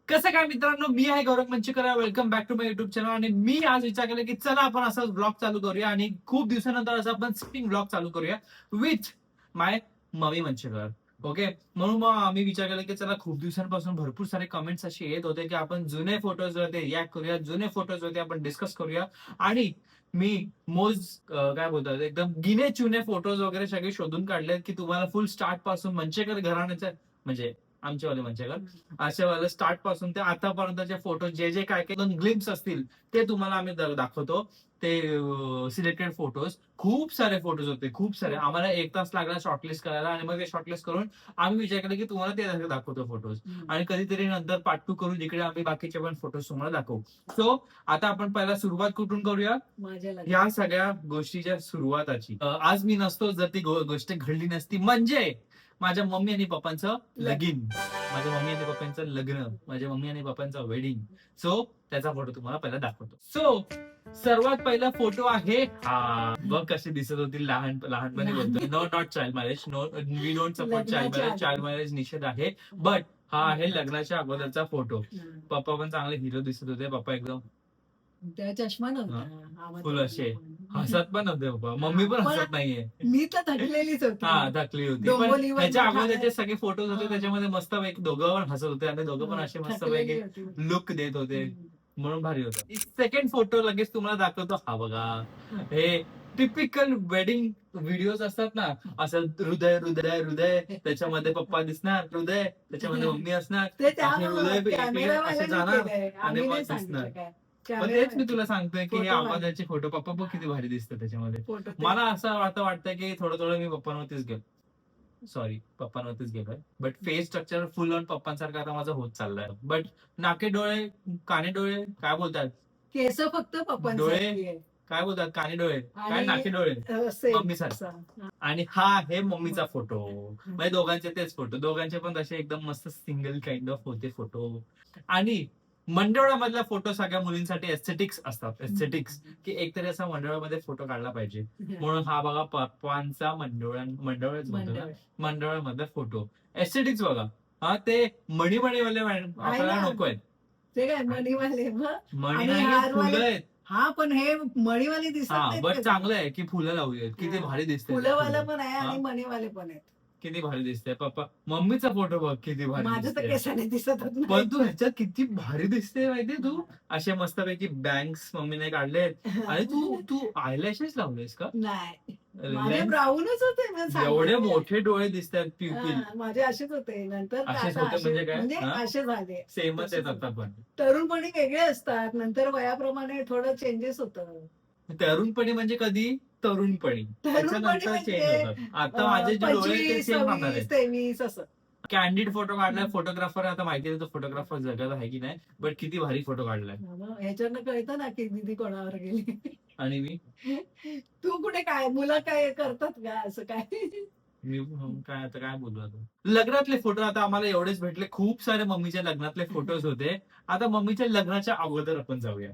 कसं काय मित्रांनो, मी आहे Gaurav Manchekar. Welcome back to my YouTube channel. आणि मी आज विचार केला की चला आपण असाच ब्लॉग चालू करूया आणि खूप दिवसानंतर असं आपण सिटिंग ब्लॉग चालू करूया with my mummy Manchekar. Okay, म्हणून मग आम्ही विचार केला की चला, खूप दिवसांपासून भरपूर सारे कमेंट्स असे येत होते की आपण जुने फोटोज होते रिॲक्ट करूया, जुने फोटोज होते आपण डिस्कस करूया. आणि मी काय बोलतात, एकदम गिने चुने फोटोज वगैरे सगळे शोधून काढले की तुम्हाला फुल स्टार्ट पासून मंचेकर घराण्याच्या, म्हणजे आमचेवाले मंचेकर, अशा वेळेला स्टार्ट पासून ते आतापर्यंतचे फोटो जे जे काय काय दोन ग्लिम्स असतील ते तुम्हाला आम्ही दाखवतो. ते सिलेक्टेड फोटोज, खूप सारे फोटोज होते, खूप सारे. आम्हाला 1 तास लागला शॉर्टलिस्ट करायला आणि मग ते शॉर्टलिस्ट करून आम्ही विचार केला की तुम्हाला ते दाखवतो फोटोज. आणि कधीतरी नंतर पार्ट 2 करून जिकडे आम्ही बाकीचे पण फोटोज तुम्हाला दाखवू. सो आता आपण पहिला सुरुवात कुठून करूया, या सगळ्या गोष्टीच्या सुरुवाताची. आज मी नसतो जर ती गोष्ट घडली नसती, म्हणजे माझ्या मम्मी आणि पप्पांचं लगीन, माझ्या मम्मी आणि पप्पांचं लग्न, माझ्या मम्मी आणि पप्पांचं वेडिंग. सो त्याचा फोटो तुम्हाला पहिला दाखवतो. सो सर्वात पहिला फोटो आहे हा. बघ कशी दिसत होती लहानपणी. बोलतो no, not child marriage, no, we don't support child marriage. Child marriage निषेध आहे. बट हा आहे लग्नाच्या अगोदरचा फोटो. पप्पा पण चांगले हिरो दिसत होते. पप्पा एकदम चष्मा नव्हता, फुल असे हसत पण होते पप्पा. मम्मी पण हसत नाहीये. मी तर थकलेलीच होती. हा, थकली होती. पण त्याच्या अगोदरचे सगळे फोटोज होते त्याच्यामध्ये मस्त पैकी दोघं पण हसत होते आणि दोघं पण असे मस्त पैकी लुक देत होते, म्हणून भारी होतं. सेकंड फोटो लगेच तुम्हाला दाखवतो. हा बघा, हे टिपिकल वेडिंग व्हिडिओज असतात ना, असं हृदय हृदय हृदय, त्याच्यामध्ये पप्पा दिसणार, हृदय त्याच्यामध्ये मम्मी असणार, हृदय असे जाणार आणि मग दिसणार. पण तेच मी तुला सांगतोय की हे आवाजाचे फोटो पप्पा बघ किती भारी दिसतात त्याच्यामध्ये. मला असं आता वाटतं की थोडं मी पप्पांवरतीच गेलोय. But face structure full on पप्पांसारखं आता माझं होत चाललंय. बट नाके डोळे, काने डोळे, काय बोलतात, केस फक्त डोळे काय बोलतात, काने डोळे काय, नाके डोळे मम्मी सारखं. आणि हा आहे मम्मीचा फोटो. म्हणजे दोघांचे तेच फोटो, दोघांचे पण तसे एकदम मस्त सिंगल काइंड ऑफ होते फोटो. आणि मंडळामधला फोटो सगळ्या मुलींसाठी एस्थेटिक्स असतात, एस्थेटिक्स, की एकतरी असा मंडळामध्ये फोटो काढला पाहिजे. म्हणून हा बघा पप्पांचा मंडळामधला फोटो. एस्थेटिक्स बघा. हा, ते मणीवाले आपल्याला नको आहेत. ते काय मणीवाले फुलं आहेत. हा, पण हे मणीवाले दिसत बट चांगलं आहे की फुलं लावली, किती भारी दिसते. फुलंवाला पण आहे आणि मणीवाले पण आहेत. किती भारी दिसते. पप्पा मम्मीचा फोटो बघ किती भारी माझं तर केसाने दिसत, पण तू ह्याच्यात किती भारी दिसते माहितीये. तू असे मस्तपैकी बँक्स मम्मीने काढलेत आणि तू आयलॅशेस लावलेस का? नाही, ब्राऊनच होते. एवढे मोठे डोळे दिसतात, प्युपिल माझे असेच होते. नंतर असेच होते म्हणजे काय, म्हणजे असे झाले. सेमच आहेत आता. पण तरुणपणी वेगळे असतात, नंतर वयाप्रमाणे थोडं चेंजेस होतं. तरुणपणी म्हणजे कधी, तरुणपणी त्याच्यानंतर चेंज होतात. आता माझे जे डोळे ते सेम राहणार आहेत. 23 असं कॅन्डिड फोटो काढलाय. फोटोग्राफर आता माहिती आहे तो फोटोग्राफर जगात आहे की नाही, बट किती भारी फोटो काढलाय. ह्याच्यानं कळतं ना की दीदी कोणावर गेली. आणि मी तू कुठे काय, मुलं काय करतात का असं काय? मी काय आता काय बोलू. आता लग्नातले फोटो आता आम्हाला एवढेच भेटले. खूप सारे मम्मीच्या लग्नातले फोटोज होते. आता मम्मीच्या लग्नाच्या अगोदर आपण जाऊया.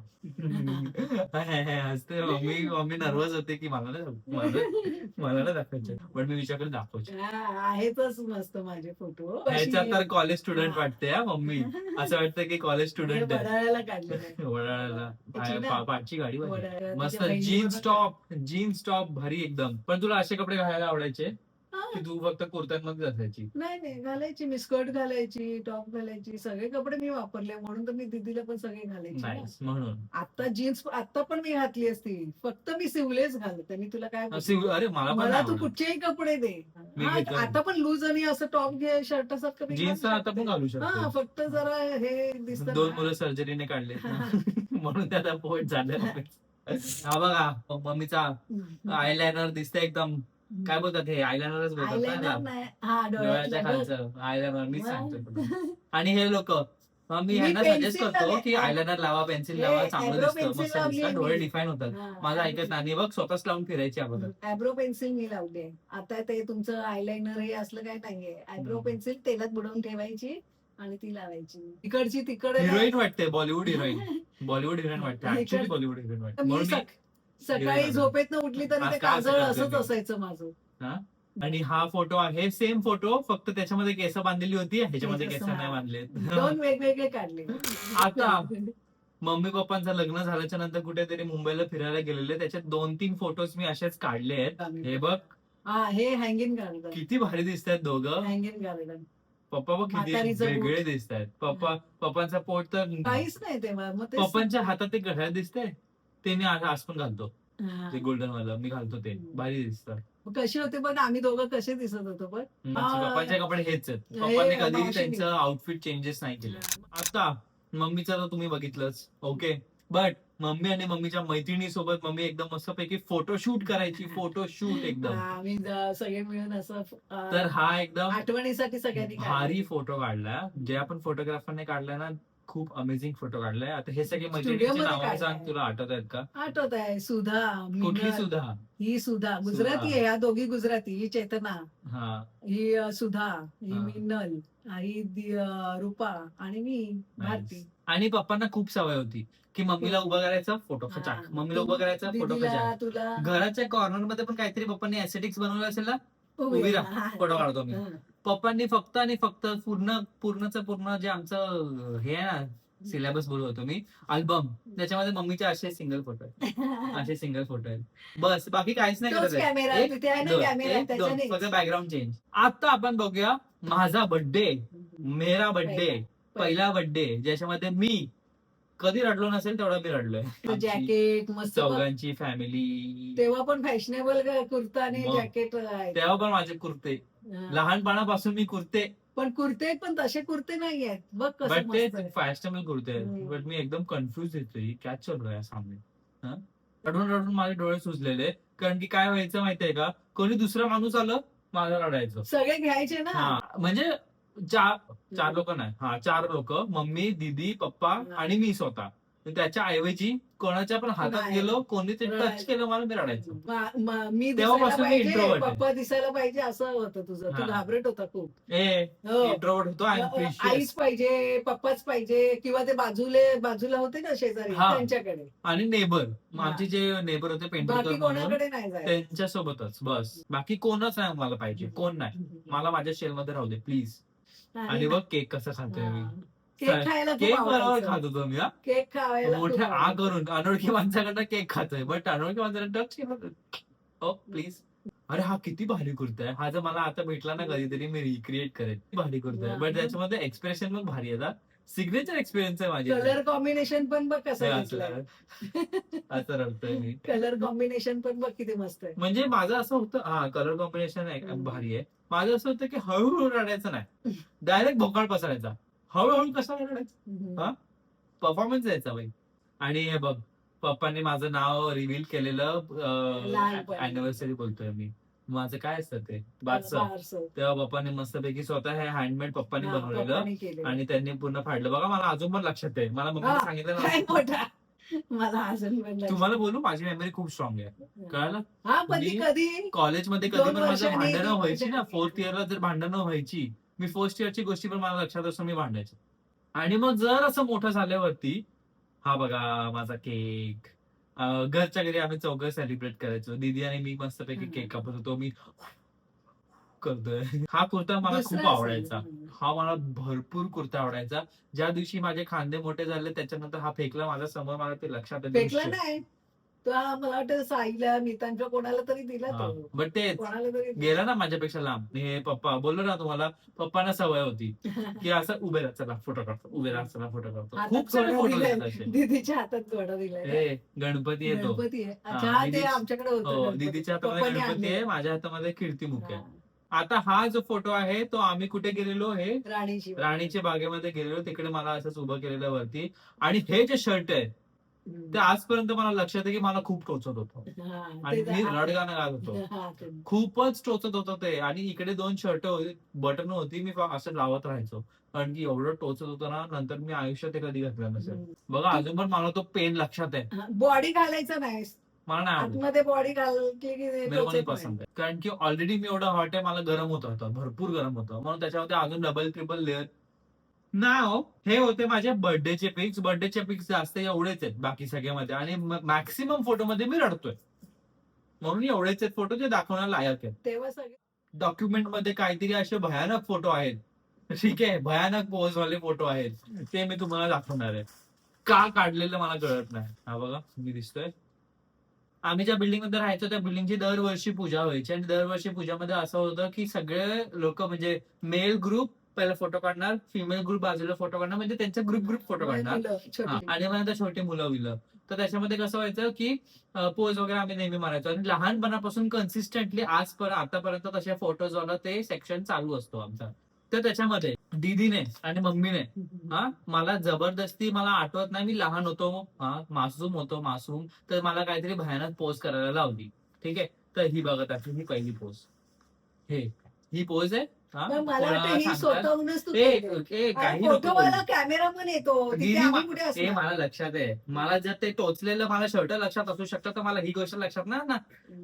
हसते मम्मी नर्वस होते की मला नाही दाखवायचे, पण मी विचार दाखवायचे. आहेतच मस्त माझे फोटो. ह्याच्यात तर कॉलेज स्टुडंट वाटते हा मम्मी. असं वाटतं की कॉलेज स्टुडंट आहे. वडाळ्याला काढले, वडाळ्याला पाठची गाडी मस्त. जीन्स टॉप भारी एकदम. पण तुला असे कपडे घालायला आवडायचे की तू फक्त कुर्त्यांमध्ये असायची? नाही, घालायची. मी स्कर्ट घालायची, टॉप घालायची, सगळे कपडे मी वापरले. म्हणून तर मी दीदीला पण सगळे घालायचे. म्हणून आता जीन्स आता पण मी घातली असती, फक्त मी सिवलेच घालते. मी तुला काय अरे मला तू कुठचेही कपडे दे. आता पण लूज आणि असं टॉप घे, शर्ट सारखं जीन्स आता पण घालू शकतो. फक्त जरा हे दिसत. 2 मुलं सर्जरीने काढले म्हणून त्याचा पोट झालं. हा बघा, मम्मीचा आयलायनर दिसतंय एकदम. काय बोलतात हे, आयलायनरच बोलतात डोळ्याच्या खालचं आयलायनर. मीच सांगतो. आणि हे लोक, मी यांना सजेस्ट करतो की आयलायनर लावा, पेन्सिल लावा, चांगलं दिसतं, मस्त दिसतं, डोळे डिफाईन होतात. माझं ऐकत नाही. बघ स्वतःच लावून फिरायची अगोदर. आयब्रो पेन्सिल मी लावली. आता ते तुमचं आयलाइनर हे असलं काय नाहीये. आयब्रो पेन्सिल तेलात बुडवून ठेवायची आणि ती लावायची. तिकडची तिकडे हिरोईन वाटते, बॉलिवूड हिरोईन वाटते. ऍक्च्युअली बॉलिवूड हिरोईन वाटते. सकाळी झोपेतनं उठली तरी ते काजळ असंच असायचं माझं. आणि हा फोटो आहे सेम फोटो, फक्त त्याच्यामध्ये केस बांधलेली होती, ह्याच्यामध्ये केस नाही बांधले. दोन वेगवेगळे काढले. आता मम्मी पप्पांचं लग्न झाल्याच्या नंतर कुठेतरी मुंबईला फिरायला गेलेले, त्याच्यात 2-3 फोटोज मी असेच काढले आहेत. हे बघ हा, हे हँगिंग गार्डन. किती भारी दिसत आहेत दोघं. Hanging garden. पप्पा बघ किती म्हातारीचं वेगळे दिसत आहेत. पप्पांचा पोट तर काहीच नाही तेव्हा, मग ते पप्पांच्या हातात ते घड्याळ दिसतंय, ते मी आज पण घालतो, ते गोल्डन वाला मी घालतो, ते भारी दिसतं. कसे होते बघ, आम्ही दोघं कसे दिसत होतो बघ. पप्पांचे कपडे हेच आहेत. पप्पांनी कधी मावशीने. त्यांचं आउटफिट चेंजेस नाही केलं. आता मम्मीचं तर तुम्ही बघितलंच, ओके. बट मम्मी आणि मम्मीच्या मैत्रिणी सोबत मम्मी एकदम मस्तपैकी फोटोशूट करायची, फोटोशूट एकदम. आम्ही सगळे मिळून असं तर हा एकदम आठवणीसाठी सगळ्यांनी भारी फोटो काढला, जे आपण फोटोग्राफरने काढलाय ना, खूप अमेझिंग फोटो काढलाय. आता हे सगळे मैत्रिणींची Studio मध्ये नावं काढलाय. सांग, तुला आठवत आहेत का? आठवत आहे. सुधा, कुठली मिनल. सुद्धा? ही सुधा गुजराती आहे, ह्या दोघी गुजराती. ही चेतना, हा ही सुधा, ही हा. मिनल, ही रूपा आणि मी भारती. आणि पप्पांना खूप सवय होती की मम्मीला उभं करायचं, फोटो खचाक, हा. मम्मीला उभं करायचं, फोटो दीदीला, खचाक. तुला घराच्या कॉर्नर मध्ये पण काहीतरी पप्पांनी एस्थेटिक्स बनवलं असेल ना, उभी राहा, हा. फोटो काढतो मी. हा. पप्पांनी फक्त आणि फक्त पूर्ण जे आमचं हे आहे ना, सिलेबस बोलवतो मी, अल्बम, त्याच्यामध्ये मम्मीचे असे सिंगल फोटो आहेत, असे सिंगल फोटो आहेत, बस. बाकी काहीच नाही तोच करत आहे. कॅमेरा एक, तिथे आहे ना, दोन, कॅमेरा एक, दोन, त्याच्याने. फक्त बॅकग्राऊंड चेंज. आता आपण बघूया माझा बर्थडे, मेरा बर्थडे, पहिला बर्थडे, ज्याच्यामध्ये मी कधी रडलो नसेल तेवढा मी रडलोय. आमची जॅकेट मस्त बघ. चौघांची फॅमिली. तेव्हा पण फॅशनेबल कुर्ता आणि मग. जॅकेट आहे. तेव्हा पण माझे कुर्ते, हा. लहानपणापासून मी कुर्ते, पण कुर्ते पण तसे कुर्ते नाही आहेत बघ कसं बट ते मस्त आहे. फॅशनेबल कुर्ते आहेत. हम्म. बट मी एकदम कन्फ्युज येतोय, काय चल रहा है सामने. हा? रडून रडून माझे डोळे सुजलेले, कारण की काय व्हायचं माहितीये का, कोणी दुसरा माणूस आलं माझं रडायचं. सगळे घ्यायचे ना. हा, म्हणजे चार लोक नाही, हा 4 लोक, मम्मी, दीदी, पप्पा आणि मी स्वतः. तर त्याच्या ऐवजी कोणाच्या पण हातात नाही. गेलो, कोणी ते टच रडायचं. केलं मला, मी रडायचो. मी दिसायला तेव्हापासून मी पाहिजे, introvert आहे. पप्पा दिसायला पाहिजे असं होतं तुझं. तू हा. घाबरट होता खूप. ए हो. इंट्रोवर्ट होतो, आय एम आईच प्रिशियस. पाहिजे, पप्पाच पाहिजे, किंवा ते बाजूला होते ना शेजारी, हा. त्यांच्याकडे. आणि नेबर, हा. आमचे जे नेबर होते पेंटर बाकी म्हणून, कोणाकडे नाही जायचं. त्यांच्यासोबतच बस. बाकी कोणच नाही मला पाहिजे, कोण नाही. मला माझ्या शेल मध्ये राहू दे प्लीज. आणि बघ केक कसं खातोय मी. केक खायला खूप केक बरोबर आवडायचं. खात होतो मी. हा, केक खायला खूप मोठ्या आ आवडायचं. करून अनोळखी माणसाकडनं केक खातोय, बट अनोळखी माणसाकडे टच केलं, ओ प्लीज. अरे हा किती भारी कुर्ता आहे, हा जर मला आता भेटला ना कधीतरी मी रिक्रिएट करेन. किती भारी कुर्ता आहे, बट त्याच्यामध्ये एक्सप्रेशन पण भारी आहे. सिग्नेचर एक्सपिरियन्स आहे माझी. कलर कॉम्बिनेशन पण बघ कसं असं दिसलंय. असं रडतोय मी. कलर कॉम्बिनेशन पण बघ किती मस्त आहे. म्हणजे माझं असं होतं, हा कलर कॉम्बिनेशन भारी आहे. माझं असं होतं की हळूहळू रडायचं नाही, डायरेक्ट भोकाळ पसरायचा. हळूहळू कसा रडायचं, हा परफॉर्मन्स द्यायचा बाई. आणि हे बघ, पप्पांनी माझं नाव रिव्हील केलेलं लहानपणी. अॅनिव्हर्सरी बोलतोय मी. माझं काय असतं ते बारसं. बारसं. तेव्हा पप्पांनी मस्तपैकी स्वतः हे हँडमेड पप्पांनी हा, बनवलेलं, पप्पांनी केलेलं. आणि त्यांनी पूर्ण फाडलं. बघा मला अजून पण लक्षात आहे, मला मम्मीने हा, सांगितलं काय ना. मोठा. मला अजून पण लक्षात. तुम्हाला बोलू, माझी मेमरी खूप स्ट्रॉंग आहे, कळलं. हा, पण ती मी कधी कॉलेजमध्ये कधी 2 पण माझं वर्षांनी, भांडणं 3 व्हायची ना, वर्षांनी. 4th इयरला जर भांडणं व्हायची, मी फर्स्ट इयरची गोष्टी पण मला लक्षात असतो, मी भांडायचो. आणि मग जर असं मोठं झाल्यावरती, हा बघा माझा केक, घरच्या घरी आम्ही चौघं सेलिब्रेट करायचो. दीदी आणि मी मस्तपैकी केक कापत होतो, मी करतोय. हा कुर्ता मला खूप दुसरं आवडायचा. असेल. हा मला भरपूर कुर्ता आवडायचा. ज्या दिवशी माझे खांदे मोठे झाले त्याच्यानंतर हा फेकला माझ्या समोर, मला ते लक्षात आहे. फेकला नाही तो, मला वाटतं साईला, मितांच्या कोणाला तरी दिला तो. बट ते कोणाला तरी गेला ना माझ्यापेक्षा लांब. हे पप्पा बोललो ना तुम्हाला, पप्पांना सवय होती की असं उभे राहा, चला फोटो काढतो, उभे राहा, चला फोटो काढतो. खूप सारे फोटो आहेत असे. दीदीच्या हातात घोडा दिलाय. हे गणपती येतो. गणपती आहे. हा, अच्छा, हा, ते दीदीच्या- आमच्याकडे हो, होतं. दीदीच्या हातामध्ये पप्पांनी गणपती आहे, आणलेलं. माझ्या हातामध्ये कीर्तिमुख आहे. हा. आता हा जो फोटो आहे तो आम्ही कुठे गेलेलो, हे राणीची बागेमध्ये गेलेलो, तिकडे मला असंच उभं केलेलं वरती. आणि हे जे शर्ट आहे ते आजपर्यंत मला लक्षात आहे की मला खूप टोचत होतं, आणि मी रडगाणं गात होतो. खूपच टोचत होतं ते. आणि इकडे 2 शर्ट होती, बटन होती, मी असं लावत राहायचो, कारण की एवढं टोचत होतं ना. नंतर मी आयुष्यात ते कधी घातलं नसेल. बघा अजून पण मला तो पेन लक्षात आहे. बॉडी घालायचं नाही, मला नाही आवडत, आतमध्ये बॉडी घालली की मेरे को नाही पसंत आहे. कारण की ऑलरेडी मी एवढं हॉट आहे, मला गरम होत होतं, भरपूर गरम होतं, म्हणून त्याच्यामध्ये अजून डबल ट्रिपल लेअर. नाव हे होते माझ्या बर्थडेचे पिक्स जास्त एवढेच आहेत बाकी सगळ्यामध्ये, आणि मॅक्सिमम फोटो मध्ये मी रडतोय, म्हणून एवढेच आहेत फोटो जे दाखवण्याला लायक आहेत. तेव्हा सगळे डॉक्युमेंट मध्ये काहीतरी असे भयानक फोटो आहेत, ठीक आहे, भयानक पोज वाले फोटो आहेत, ते मी तुम्हाला दाखवणार आहे. का काढलेलं मला कळत नाही. हा बघा, मी दिसतोय. आम्ही ज्या बिल्डिंग मध्ये राहायचो त्या बिल्डिंगची दरवर्षी पूजा व्हायची, आणि दरवर्षी पूजामध्ये असं होतं की सगळे लोक म्हणजे मेल ग्रुप पहिला फोटो काढणार, फिमेल ग्रुप बाजूला फोटो काढणार, म्हणजे त्यांचा ग्रुप ग्रुप फोटो काढणार. मुलं, छोटी हा, आणि मग नंतर छोटी मुलं विलं. तर त्याच्यामध्ये कसं व्हायचं की पोज वगैरे आम्ही नेहमी मारायचो, आणि लहानपणापासून कन्सिस्टंटली आतापर्यंत तसे फोटोज वाला ते सेक्शन चालू असतो आमचा. तर त्याच्यामध्ये दीदीने आणि मम्मीने मला जबरदस्ती, मला आठवत नाही, मी लहान होतो, मासूम, तर मला काहीतरी भयानक पोज करायला लावली. ठीक आहे, तर ही बघत आहे, ही पहिली पोज, ही पोज आहे. पण मला वाटतं कोणाला ही सांगताय? स्वतःहूनच तू ए, केली. ए, काही नको फोटोवाला बोलू. कॅमेरामन येतो तिथे दीदी आम्ही कुठे ते असणार? मला लक्षात आहे. मला जर ते टोचलेलं मला शर्ट लक्षात असू शकतं, तर मला ही गोष्ट लक्षात नाही ना.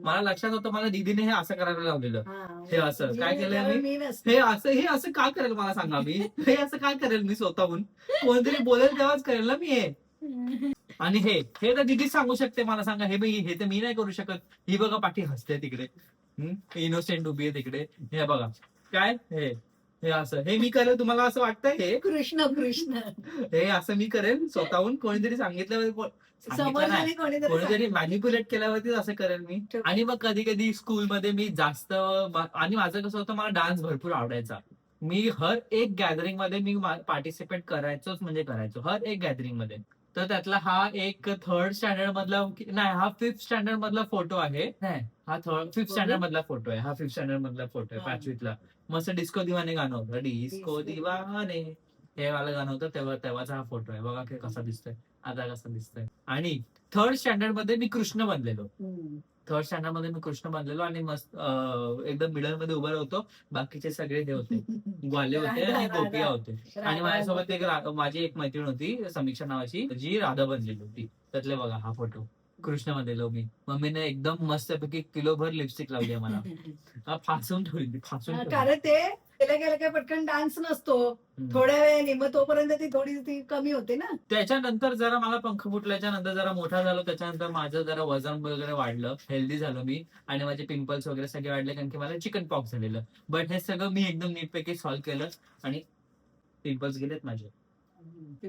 मला लक्षात होतं, मला दीदीने हे असं करायला लावलेलं. हा, हे असं काय केलंय कारण मी? नसते. हे असं का करेल मला सांगा, मी हे असं काय करेल मी स्वतःहून? कोणतरी बोलेल तेव्हाच करेल ना मी हे. आणि हे तर दीदी सांगू शकते, मला सांगा, हे तर मी नाही करू शकत. ही बघा पाठी हसते तिकडे, इनोसेंट उभी आहे तिकडे. हे बघा काय, हे असं, हे मी करेल तुम्हाला असं वाटतंय? हे कृष्ण हे असं मी करेल स्वतःहून? कोणीतरी सांगितल्यावर समजल्याने कोणीतरी मॅनिप्युलेट केल्यावरती असं करेल मी. आणि मग कधी कधी स्कूलमध्ये मी जास्त, आणि माझं कसं होतं, मला डान्स भरपूर आवडायचा. मी हर एक गॅदरिंग मध्ये मी पार्टिसिपेट करायचोच, म्हणजे करायचो हर एक गॅदरिंग मध्ये. तर त्यातला हा एक 3rd स्टँडर्ड मधला, नाही हा 5th स्टँडर्ड मधला फोटो आहे. नाही, हा 5th स्टँडर्ड मधला फोटो आहे. हा 5th स्टँडर्ड मधला फोटो आहे, हा. 5वीतला. मस्त डिस्को दिवाने गाणं होतं, डिस्को दिवाने, हे वाला गाणं होतं, तेव्हाचा हा फोटो आहे. बघा कसा दिसतोय, आता कसा दिसतोय. आणि 3rd स्टँडर्ड मध्ये मी कृष्ण बनलेलो. 3rd स्टँडर्ड मध्ये मी कृष्ण बनलेलो, आणि मस्त एकदम मिडल मध्ये उभं होतो. बाकीचे सगळे हे होते, ग्वाले होते आणि गोपिया होते. आणि माझ्यासोबत माझी एक मैत्रीण होती, समीक्षा नावाची, जी राधा बनलेली होती. त्यातले बघा हा फोटो, कृष्ण बनलेलो मी. मम्मीने एकदम मस्तपैकी किलोभर लिपस्टिक लावली आहे मला, फासून ठेवली, कारण ते गेल्या काय पटकन डान्स नसतो, थोड्या वेळाने, मग तोपर्यंत ती कमी होते ना. त्याच्यानंतर जरा मला पंख फुटल्याच्या नंतर जरा मोठा झालो, त्याच्यानंतर माझं जरा वजन वगैरे वाढलं, हेल्दी झालो मी, आणि माझे पिंपल्स वगैरे सगळे वाढले, कारण की मला चिकन पॉक्स झालेलं. बट हे सगळं मी एकदम नीटपैकी सॉल्व्ह केलं, आणि पिंपल्स गेलेत माझे.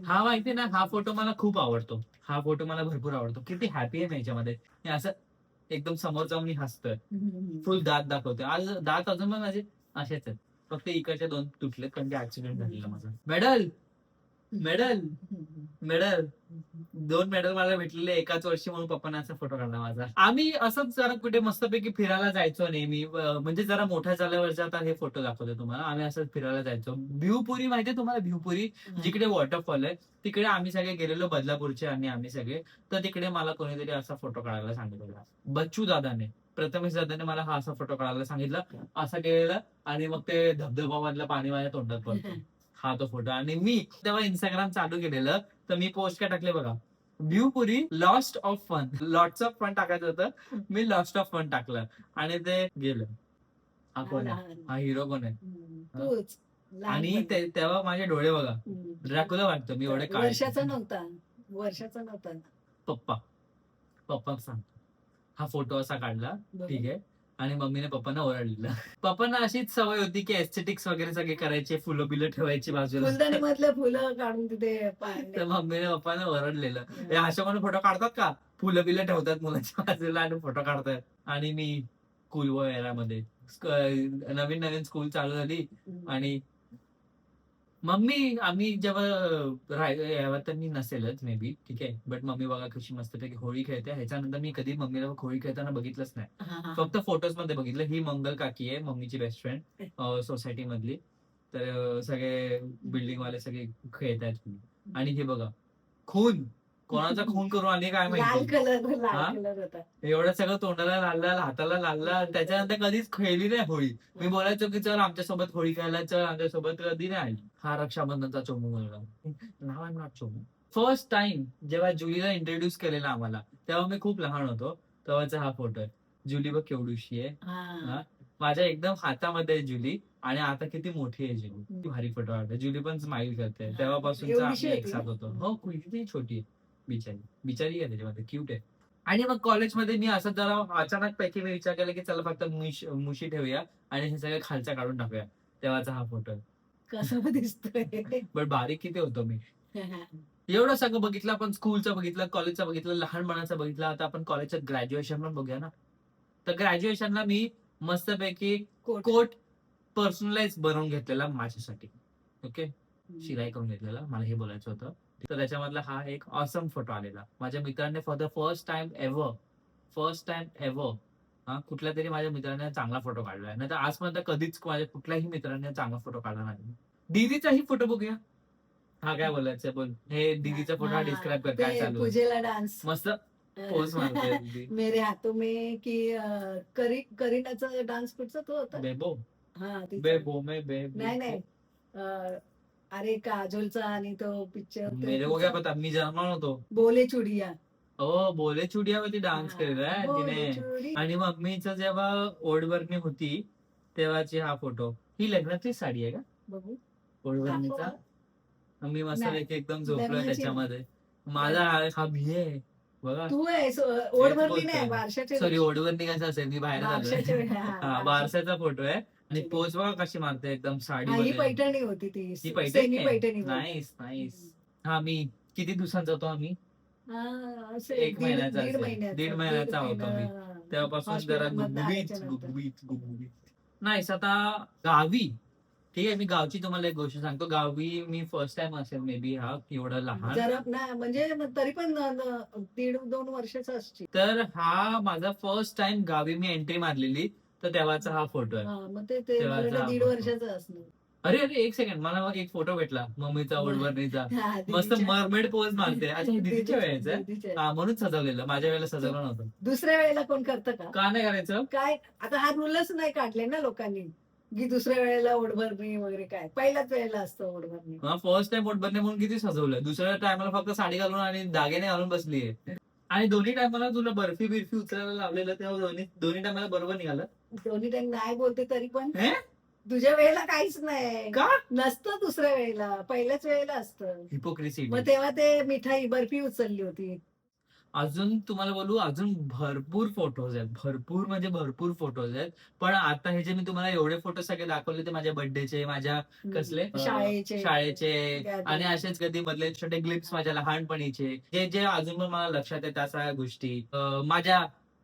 हा माहिती ना, हा फोटो मला खूप आवडतो. हा फोटो मला भरपूर आवडतो. किती हॅपी आहे मी याच्यामध्ये. हे असं एकदम समोर जाऊन मी हसतोय, फुल दात दाखवतोय. आज दात अजून पण माझे असेच आहेत, फक्त इकडचे 2 तुटले, कारण की ऍक्सिडेंट झालेला माझा. मेडल 2 मेडल मला भेटलेले एकाच वर्षी, म्हणून पप्पाने असा फोटो काढला माझा. आम्ही असंच जरा कुठे मस्तपैकी फिरायला जायचो नेहमी, म्हणजे जरा मोठ्या झाल्यावरचा आता हे फोटो दाखवतो तुम्हाला. आम्ही असंच फिरायला जायचो. भिवपुरी माहितीये तुम्हाला? भिवपुरी, जिकडे वॉटरफॉल आहे, तिकडे आम्ही सगळे गेलेलो, बदलापूरचे, आणि आम्ही सगळे. तर तिकडे मला कोणीतरी असा फोटो काढायला सांगितलेला, बच्चू दादाने, प्रथमेश दादाने मला हा असा फोटो काढायला सांगितला. असा केलेला, आणि मग ते धबधबा मधलं पाणी माझ्या तोंडात पडतो, हा तो फोटो. आणि मी तेव्हा इंस्टाग्राम चालू केलेलं, तर मी पोस्ट काय टाकले बघा, Bhivpuri lost of fun, lots of fun टाकायचं होतं, मी लॉस्ट ऑफ फन टाकलं, आणि ते गेलं. हा कोण आहे? हा हिरो कोण आहे? आणि तेव्हा माझे डोळे बघा, ड्रॅक्युला वाटतं मी, एवढे काळे. वर्षाचा नव्हता पप्पा सांगतो, हा फोटो असा काढला, ठीक आहे. आणि मम्मीने पप्पांना ओरडलेलं. पप्पांना अशीच सवय होती की एस्थेटिक्स वगैरे सगळे करायचे, फुलं बिलं ठेवायची बाजूला, फुलदाणीमधले फुलं काढून तिथे तर मम्मीने पप्पांना ओरडलेलं, हे अशा म्हणून फोटो काढतात का, फुलं बिलं ठेवतात मुलाच्या बाजूला आणि फोटो काढतात. आणि मी स्कूल मध्ये नवीन स्कूल चालू झाली, आणि आम्ही जेव्हा यावर तर मी नसेलच मे बी, ठीक आहे, बट मम्मी बघा कशी मस्तपैकी होळी खेळते. ह्याच्यानंतर मी कधी मम्मीला होळी खेळताना बघितलंच नाही, फक्त फोटोज मध्ये बघितलं. ही मंगल काकी आहे, मम्मीची बेस्ट फ्रेंड सोसायटी मधली. तर सगळे बिल्डिंग वाले सगळे खेळतायत. आणि हे बघा, खून, कोणाचा खून करून आली काय लाल माहिती, कलर होता. एवढं सगळं तोंडाला लाल, हाताला लाल. त्याच्यानंतर कधीच खेळली नाही होळी. मी बोलायचो की चल आमच्यासोबत होळी खेळायला चल, आमच्यासोबत कधी नाही आली. हा रक्षाबंधनचा चोमू मुलगा, नाव आहे नॉट चोमू. फर्स्ट टाइम जेव्हा जुलीला इंट्रोड्यूस केलेला आम्हाला, तेव्हा मी खूप लहान होतो, तेव्हाचा हा फोटो आहे. जुली बघ केवढीशी आहे, माझ्या एकदम हातामध्ये आहे जुली, आणि आता किती मोठी आहे जुली, भारी फोटो वाटतो. जुली पण स्माइल करते, तेव्हापासून आम्ही एक साथ होतो. हो, किती छोटी आहे बिचारी आहे त्याच्यामध्ये, क्यूट आहे. आणि मग कॉलेजमध्ये मी असं जरा अचानक पैकी मी विचार केला की चला फक्त मुशी ठेवूया आणि हे सगळं खालच्या काढून टाकूया. तेव्हाचा हा फोटो आहे. कसं दिसतोय. पण बारीक किती होतो मी. एवढं सगळं बघितलं आपण, स्कूलचं बघितलं, कॉलेजचं बघितलं, लहानपणाचं बघितलं. आता आपण कॉलेजचं ग्रॅज्युएशन पण बघूया ना. तर ग्रॅज्युएशनला मी मस्तपैकी कोट पर्सनलाइज बनवून घेतलेला माझ्यासाठी. ओके, शिलाई करून घेतलेला, मला हे बोलायचं होतं. तर त्याच्यामधला हा एक ऑसम फोटो आलेला. माझ्या मित्राने for the first time ever कुठल्या तरी माझ्या मित्राने चांगला फोटो काढलाय. नाही तर आजपर्यंत कधीच माझ्या कुठल्याही मित्राने चांगला फोटो काढला नाही. दीदीचाही फोटो बघूया. हा काय बोलायचं बोल, हे दीदीचा फोटो हा डिस्क्राईब कर, काय ते चालू आहे? पूजेला डान्स मस्त पोज मारतोय दीदी. मेरे हाथों में की करीनाचा डान्स कुठचा तो होता. बेबो हा तिचा. बेबो में बेबो. नाही अरे काजोलचा आणि तो पिक्चर मेरे को क्या पता, मी जन्मलो नव्हतो. बोले चुडिया. हो, बोले चुडियावरती डान्स हा, केलेला बोले तिने. चुडी. आणि मम्मीचं जेव्हा ओढभरणी होती तेव्हाची हा फोटो. ही लग्नाची साडी आहे का बघू ओढभरणीचा? मी मस्त नाही. एकदम झोपलोय लग्नाची त्याच्यामध्ये. माझा हा भी आहे बघा. तू आहे ओढभरली बोलतोय. नाही बारशाच्या सॉरी, ओढभरणी कसं असेल, मी बाहेर बारशाच्या झालोय. वेळी, हा, हा, बारशाचा फोटो आहे. आणि पोच बघा कशी मारते एकदम हा, ही साडी. पैठणी होती ती ही पैठणी सेमी आहे? Paithani nice nice. हा, मी किती दिवसांचा होतो आम्ही? एक महिन्याचा दीड असेल. महिन्याचा दीड महिन्याचा होतो मी. तेव्हापासून जरा गुबगुबीत. नाही, आता गावी, ठीक आहे, मी गावची तुम्हाला एक गोष्ट सांगतो. गावी मी फर्स्ट टाइम असेल मे बी हा एवढं लहान. जरा ना म्हणजे तरी पण 1.5-2 वर्षाचा असची. तर हा माझा फर्स्ट टाइम गावी मी एंट्री मारलेली, तर तेव्हाचा हा फोटो आहे. मग ते मला तेव्हाचा वाटलं हा 1.5 फोटो. वर्षाचं असणार. अरे अरे, एक सेकंड, मला मग एक फोटो भेटला मम्मीचा ओढभरणीचा. हा, मस्त दीदीच्या- मरमेड पोज मारते. अच्छा, हे दीदीच्या वेळेचं आहे? दीदीच्या. हा, म्हणून सजवलेलं, माझ्या वेळेला सजवलं नव्हतं. दुसऱ्या वेळेला कोण करतं का का नाही करायचं? काय आता हा रूलच नाही काढले ना लोकांनी की दुसऱ्या वेळेला ओढभरणी वगैरे काय पहिल्याच वेळेला असतं ओढभरणी. फर्स्ट टाइम ओढभरणी म्हणून किती सजवलं. दुसऱ्या टायमाला फक्त साडी घालून आणि दागिने घालून बसलीये. आणि दोन्ही टायमाला तुला बर्फी बिर्फी उचलायला लावलेलं, तेव्हा दोन्ही टायमाला बरोबर निघालं. दोन्ही टाइम नाही बोलते तरी पण हे? तुझ्या वेळेला काहीच नाही का? नसतं. दुसऱ्या वेळेला पहिल्याच वेळेला असतं. हिपोक्रेसी. मग तेव्हा ते मिठाई बर्फी उचलली होती. अजून तुम्हाला बोलू, अजून भरपूर फोटोज आहेत, भरपूर म्हणजे भरपूर फोटोज आहेत. पण आता हे जे मी तुम्हाला एवढे फोटो सगळे दाखवले ते माझ्या बर्थडेचे, माझ्या कसले शाळेचे आणि असेच कधी मधले छोटे ग्लिप्स माझ्या लहानपणीचे, जे जे अजून पण मला लक्षात आहे त्या सगळ्या गोष्टी.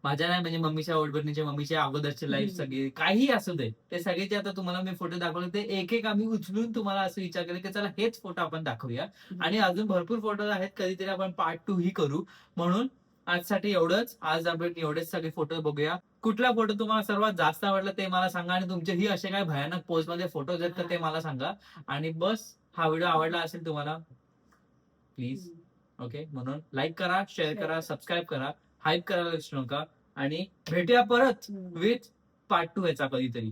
माझ्या नाही म्हणजे मम्मीच्या ओढभरणीचे, मम्मीच्या अगोदरची लाईफ सगळी काही असू दे, ते सगळे जे आता तुम्हाला मी फोटो दाखवले ते एक एक आम्ही उचलून तुम्हाला असं विचार केलं की चला हेच फोटो आपण दाखवूया. आणि अजून भरपूर फोटो आहेत, कधीतरी आपण पार्ट 2 ही करू. म्हणून आजसाठी एवढंच. आज आपण एवढेच सगळे फोटो बघूया. कुठला फोटो तुम्हाला सर्वात जास्त आवडला ते मला सांगा. आणि तुमचेही असे काय भयानक पोज मध्ये फोटोज आहेत तर ते मला सांगा. आणि बस, हा व्हिडिओ आवडला असेल तुम्हाला प्लीज, ओके, म्हणून लाईक करा, शेअर करा, सबस्क्राईब करा, हाईप करायला विसरू नका. आणि भेटूया परत विथ पार्ट 2 याचा कधीतरी.